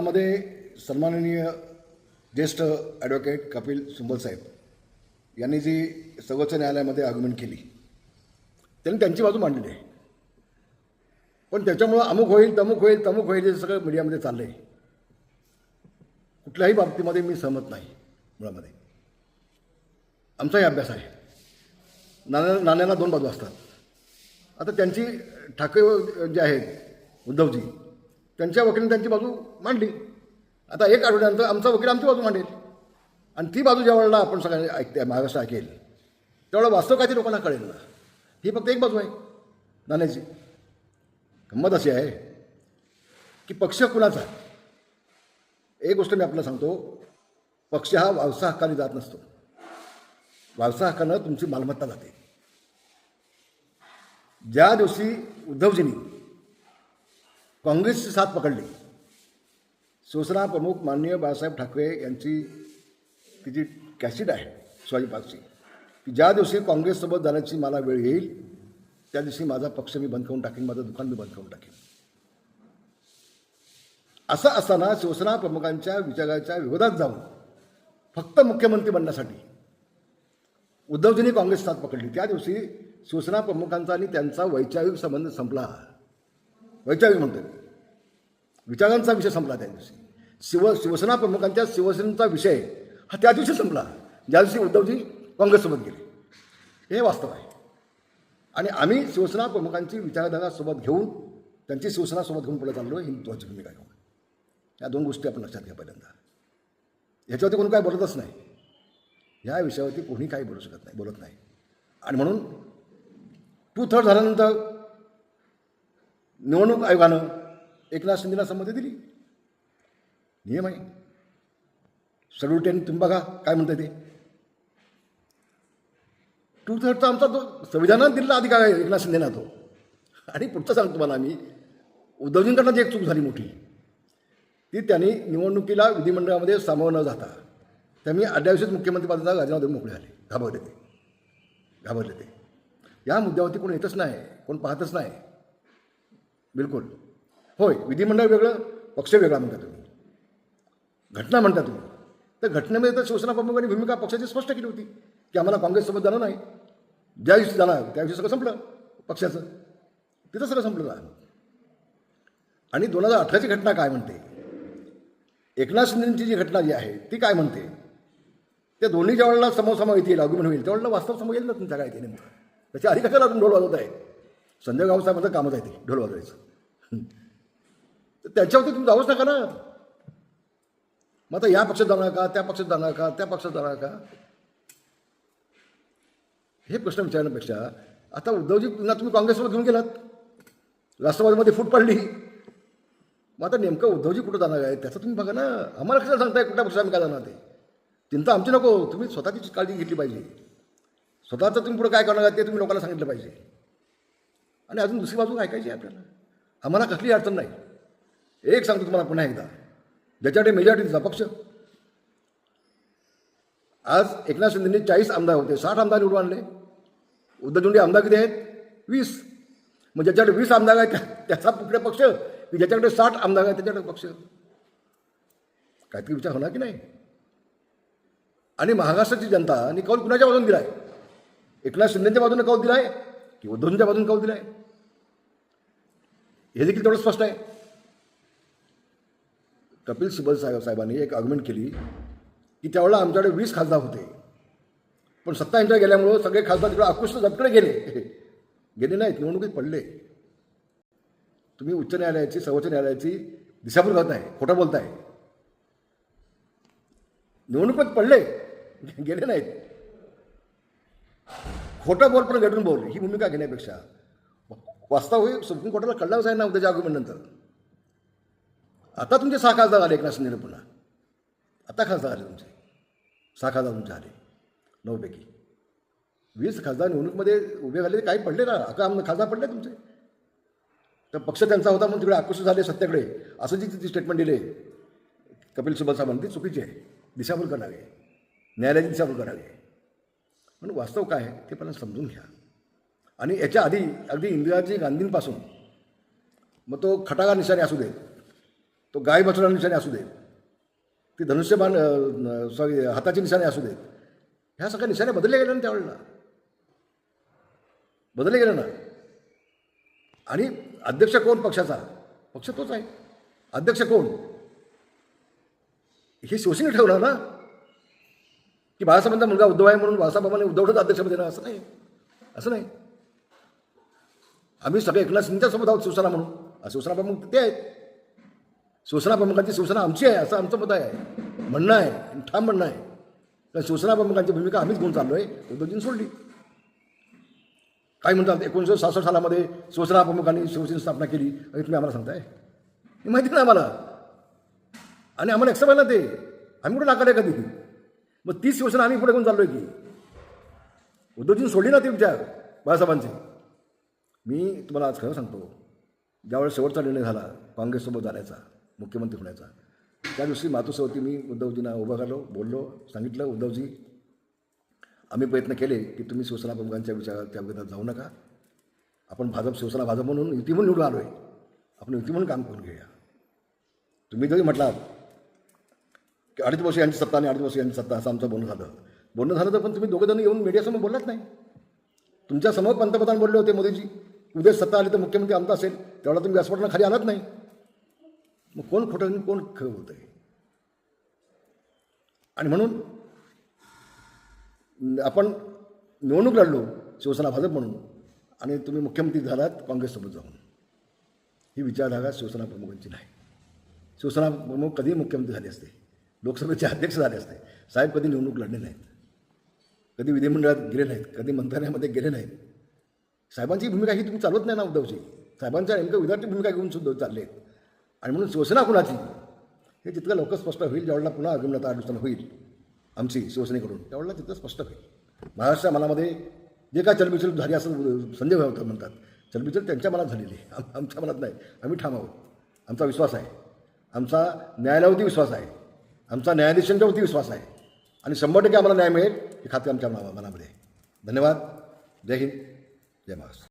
यामध्ये सन्माननीय ज्येष्ठ ॲडव्होकेट कपिल सिब्बल साहेब यांनी जी सर्वोच्च न्यायालयामध्ये आर्ग्युमेंट केली त्यांनी त्यांची बाजू मांडली आहे. पण त्याच्यामुळं अमुक होईल तमुक होईल हे सगळं मीडियामध्ये चाललं आहे. कुठल्याही बाबतीमध्ये मी सहमत नाही. मुळामध्ये आमचाही अभ्यास आहे. नाण्याला दोन बाजू असतात. आता त्यांची ठाकरे जे आहेत उद्धवजी त्यांच्या वकिलांनी त्यांची बाजू मांडली. आता एक आठवड्यानंतर आमचा वकील आमची बाजू मांडेल आणि ती बाजू ज्या वेळेला आपण सगळ्यांनी ऐकते महाराष्ट्र ऐकेल त्यावेळेला वास्तव काय ते लोकांना कळेल ना. ही फक्त एक बाजू आहे नाण्याची. गंमत अशी आहे की पक्ष कुणाचा. एक गोष्ट मी आपल्याला सांगतो, पक्ष हा वारसा हक्काने जात नसतो. वारसा हक्कानं तुमची मालमत्ता जाते. ज्या दिवशी उद्धवजींनी काँग्रेसची साथ पकडली, शिवसेना प्रमुख माननीय बाळासाहेब ठाकरे यांची ती जी कॅसेट आहे शिवाजी पार्कची, की ज्या दिवशी काँग्रेससोबत जाण्याची मला वेळ येईल त्या दिवशी माझा पक्ष मी बंद करून टाकेन, माझं दुकान मी बंद करून टाकेन. असं असताना शिवसेना प्रमुखांच्या विचाराच्या विरोधात जाऊन फक्त मुख्यमंत्री बनण्यासाठी उद्धवजींनी काँग्रेस साथ पकडली. त्या दिवशी शिवसेना प्रमुखांचा आणि त्यांचा वैचारिक संबंध संपला. वैचारिक म्हणतो, विचारांचा विषय संपला. त्या दिवशी शिवसेना प्रमुखांच्या शिवसेनेचा विषय हा त्या दिवशी संपला ज्या दिवशी उद्धवजी काँग्रेससोबत गेले. हे वास्तव आहे. आणि आम्ही शिवसेना प्रमुखांची विचारधारा सोबत घेऊन त्यांची शिवसेना सोबत घेऊन पुढे चाललो. हिंदुत्वाची भूमिका घेऊन. या दोन गोष्टी आपण लक्षात घ्या. पहिल्यांदा ह्याच्यावरती कोणी काय बोलतच नाही. ह्या विषयावरती कोणी काही बोलत नाही. आणि म्हणून 2/3 झाल्यानंतर निवडणूक आयोगानं एकनाथ शिंदेला संमती दिली. नियम आहे. शेड्यूल 10 तुम्ही बघा काय म्हणतं ते. 2/3 आमचा तो संविधानात दिलेला अधिकार आहे एकनाथ शिंदेना तो. आणि पुढचं सांगतो तुम्हाला आम्ही, उद्धवजींकडनं जी एक चूक झाली मोठी ती त्यांनी निवडणुकीला विधिमंडळामध्ये सामावून न जाता त्यांनी 8व्या दिवशीच मुख्यमंत्रीपदाचा राजीनामा देऊन मोकळे झाले. घाबरले ते. या मुद्द्यावरती कोण येतच नाही, कोण पाहतच नाही. बिलकुल होय. विधिमंडळ वेगळं, पक्ष वेगळा म्हणता तुम्ही, घटना म्हणता तुम्ही. तर घटनेमध्ये तर शिवसेना प्रमुखांनी भूमिका पक्षाची स्पष्ट केली होती की आम्हाला काँग्रेससोबत जाणं नाही. ज्या दिवशी जाणार त्या दिवशी सगळं संपलं पक्षाचं. तिथं सगळं संपलं का. आणि 2018ची घटना काय म्हणते, एकनाथ शिंदेची जी घटना जी आहे ती काय म्हणते, त्या दोन्ही ज्या वेळेला समोर येतील आर्ग्युमेंट होईल त्यावेळेला वास्तव समोर येईल ना तुमच्या काय ते नेमकं. त्याच्या आधी कशाला तुम्ही ढोल वाजवत आहे. संजय गाव साहेबांचं कामच आहे ते ढोल वाजवायचं. तर त्याच्यावरती तुम्ही जाऊच नका ना. मग आता या पक्षात जाणार का, त्या पक्षात जाणार का, त्या पक्षात जाणार का, हे प्रश्न विचारण्यापेक्षा आता उद्धवजी पुन्हा तुम्ही काँग्रेससोबत घेऊन गेलात, राष्ट्रवादीमध्ये फूट पडली. मग आता नेमकं उद्धवजी कुठं जाणार आहे त्याचं तुम्ही बघा ना. आम्हाला कशाला सांगताय कुठल्या पक्षात आम्ही काय जाणार ते. चिंता आमची नको. तुम्ही स्वतःची काळजी घेतली पाहिजे. स्वतःचं तुम्ही पुढं काय करणार ते तुम्ही लोकांना सांगितलं पाहिजे. आणि अजून दुसरी बाजू ऐकायची आहे आपल्याला. आम्हाला कसली अडचण नाही. एक सांगतो तुम्हाला पुन्हा एकदा, ज्याच्याकडे मेजॉरिटीचा पक्ष. आज एकनाथ शिंदेंनी 40 आमदार होते, 60 आमदार निवडून आणले. उद्धवजींचे आमदार किती आहेत, 20. मग ज्याच्याकडे 20 आमदार आहेत त्याचा पुढे पक्ष, की ज्याच्याकडे 60 आमदार आहेत त्याच्याकडे पक्ष. काहीतरी विचार होणार की नाही. आणि महाराष्ट्राची जनता कौल कुणाच्या बाजूने दिलाय, एकनाथ शिंदेच्या बाजूने कौल दिलाय की उद्धवजींच्या बाजूने कौल दिलाय, हे देखील तेवढं स्पष्ट आहे. कपिल सिब्बल साहेबांनी एक आर्ग्युमेंट केली की त्यावेळेला आमच्याकडे 20 खासदार होते, पण सत्ता यांच्या गेल्यामुळं सगळे खासदार तिकडे आकृष्ट जटकडे गेले नाहीत, निवडणुकीत पडले. तुम्ही उच्च न्यायालयाची सर्वोच्च न्यायालयाची दिशाभूल करत आहे, खोटं बोलताय. निवडणुकीत पडले, गेले नाहीत. खोटं बोल पण गडून बोल ही भूमिका घेण्यापेक्षा वास्तव हे सुप्रीम कोर्टाला कळल्याच आहे ना उद्याच्या आर्ग्युमेंटनंतर. आता तुमचे 6 खासदार आले एकनाथ शिंदेने पुन्हा. आता खासदार आले तुमचे 6 खासदार तुमचे आले 9 पैकी. 20 खासदार निवडणुकीमध्ये उभे झाले, काही पडले ना. 11 खासदार पडले तुमचे. तर पक्ष त्यांचा होता म्हणून तिकडे आकृष्ट झाले सत्तेकडे, असं जी तिथे स्टेटमेंट दिले कपिल सिब्बल साहेबांनी ती चुकीची आहे. दिशाभूल करणारी आहे, न्यायालयाची दिशाभूल करणारी आहे. म्हणून वास्तव काय आहे ते पण समजून घ्या. आणि याच्या आधी अगदी इंदिराजी गांधींपासून मग तो खटागा निशाणी असू दे, तो गाय बछडा निशाणे असू देत, ती धनुष्यबाण सॉरी हाताची निशाणे असू देत, ह्या सगळ्या निशाणे बदलले गेले ना त्यावेळेला, बदलले गेले ना. आणि अध्यक्ष कोण पक्षाचा? पक्ष तोच आहे. अध्यक्ष कोण हे शिवसेने ठेवणार ना, की बाळासाहेबांचा मुलगा उद्धव आहे म्हणून बाळासाहेबांनी उद्धवच अध्यक्षपदी देणार असं नाही, असं नाही. आम्ही सगळे एकनाथ शिंदेच्या सोबत आहोत शिवसेना म्हणून. शिवसेना प्रमुख ते आहेत, शिवसेना प्रमुखांची शिवसेना आमची आहे असं आमचं मत आहे, म्हणणं आहे, ठाम म्हणणं आहे. कारण शिवसेना प्रमुखांची भूमिका आम्हीच घेऊन चाललो आहे, उद्धवजींनी सोडली. काय म्हणतात 1966 सालामध्ये शिवसेना प्रमुखांनी शिवसेनेची स्थापना केली आणि तुम्ही आम्हाला सांगताय? हे माहिती नाही आम्हाला, आणि आम्हाला एक्सेप्ट आहे ना ते, आम्ही कुठे नाकार आहे कधी? मग ती शिवसेना आम्ही पुढे घेऊन चाललो आहे की उद्धवजींनी सोडली ना ती विचार बाळासाहेबांची. मी तुम्हाला आज खरं सांगतो, ज्यावेळेस शेवटचा निर्णय झाला काँग्रेससोबत जाण्याचा, मुख्यमंत्री होण्याचा, त्या दिवशी मातोश्रीवरती मी उद्धवजींना उभं राहिलो, बोललो, सांगितलं उद्धवजी आम्ही प्रयत्न केले की तुम्ही शिवसेना प्रमुखांच्या विचाराच्या विरोधात जाऊ नका, आपण शिवसेना भाजप म्हणून युती म्हणून निवडून आलो आहे, आपण युती म्हणून काम करून घेऊया. तुम्ही जरी म्हटलात की 2.5 वर्ष यांची सत्ता आणि 2.5 वर्ष यांची सत्ता असं आमचं बोलणं झालं तर पण तुम्ही दोघंजण येऊन मीडियासमोर बोललाच नाही. तुमच्या समोर पंतप्रधान बोलले होते मोदीजी, उद्या सत्ता आली तर मुख्यमंत्री आमचा असेल, तेवढा तुम्ही व्यासपीठाला खाली आणत नाही. मग कोण खोटं आणि कोण खरं होतं आहे? आणि म्हणून आपण निवडणूक लढलो शिवसेना भाजप म्हणून, आणि तुम्ही मुख्यमंत्री झालात काँग्रेससोबत जाऊन. ही विचारधारा शिवसेना प्रमुखांची नाही. शिवसेना प्रमुख कधी मुख्यमंत्री झाले असते, लोकसभेचे अध्यक्ष झाले असते, साहेब कधी निवडणूक लढले नाहीत, कधी विधिमंडळात गेले नाहीत, कधी मंत्रालयामध्ये गेले नाहीत. साहेबांची भूमिका ही तुम्ही चालवत नाही ना उद्धवजी, साहेबांच्या नेमकं विद्यार्थी भूमिका घेऊन सुद्धा चालले. आणि म्हणून शिवसेना कुणाची हे जितकं लवकर स्पष्ट होईल, ज्यावेळेला पुन्हा अगमनता अनुष्ठान होईल आमची शिवसेनेकडून, त्यावेळेला तिथं स्पष्ट होईल. महाराष्ट्र मनामध्ये जे काय चलबिचल झाली असं संजय भाऊ म्हणतात, चलबिचल त्यांच्या मनात झालेली आहे, आमच्या मनात नाही. आम्ही ठाम आहोत, आमचा विश्वास आहे, आमचा न्यायालयावरती विश्वास आहे, आमचा न्यायाधीशांच्यावरती विश्वास आहे, आणि 100% आम्हाला न्याय मिळेल ही खात्री आमच्या मनामध्ये आहे. धन्यवाद. जय हिंद, जय महाराष्ट्र.